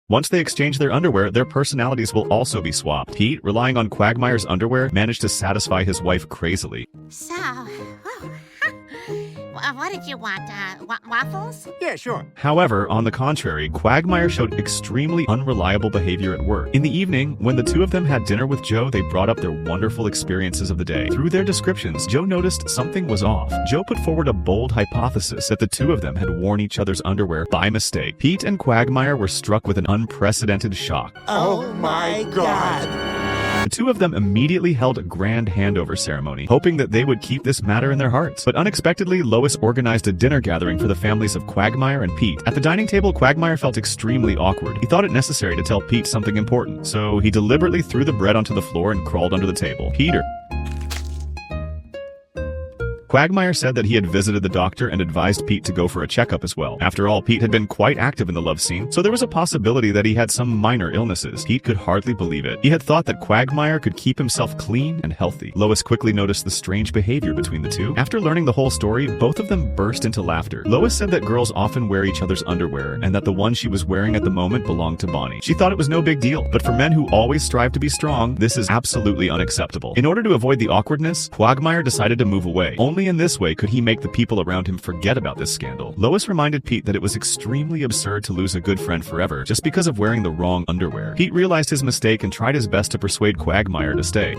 Once they exchange their underwear, their personalities will also be swapped. Pete, relying on Quagmire's underwear, managed to satisfy his wife crazily. So, what did you want? Waffles? Yeah, sure. However, on the contrary, Quagmire showed extremely unreliable behavior at work. In the evening, when the two of them had dinner with Joe, they brought up their wonderful experiences of the day. Through their descriptions, Joe noticed something was off. Joe put forward a bold hypothesis that the two of them had worn each other's underwear by mistake. Pete and Quagmire were struck with an unprecedented shock. Oh my God! The two of them immediately held a grand handover ceremony, hoping that they would keep this matter in their hearts. But unexpectedly, Lois organized a dinner gathering for the families of Quagmire and Pete. At the dining table, Quagmire felt extremely awkward. He thought it necessary to tell Pete something important, so he deliberately threw the bread onto the floor and crawled under the table. Quagmire said that he had visited the doctor and advised Pete to go for a checkup as well. After all, Pete had been quite active in the love scene, so there was a possibility that he had some minor illnesses. Pete could hardly believe it. He had thought that Quagmire could keep himself clean and healthy. Lois quickly noticed the strange behavior between the two. After learning the whole story, both of them burst into laughter. Lois said that girls often wear each other's underwear, and that the one she was wearing at the moment belonged to Bonnie. She thought it was no big deal, but for men who always strive to be strong, this is absolutely unacceptable. In order to avoid the awkwardness, Quagmire decided to move away. Only in this way could he make the people around him forget about this scandal. Lois reminded Pete that it was extremely absurd to lose a good friend forever just because of wearing the wrong underwear. Pete realized his mistake and tried his best to persuade Quagmire to stay.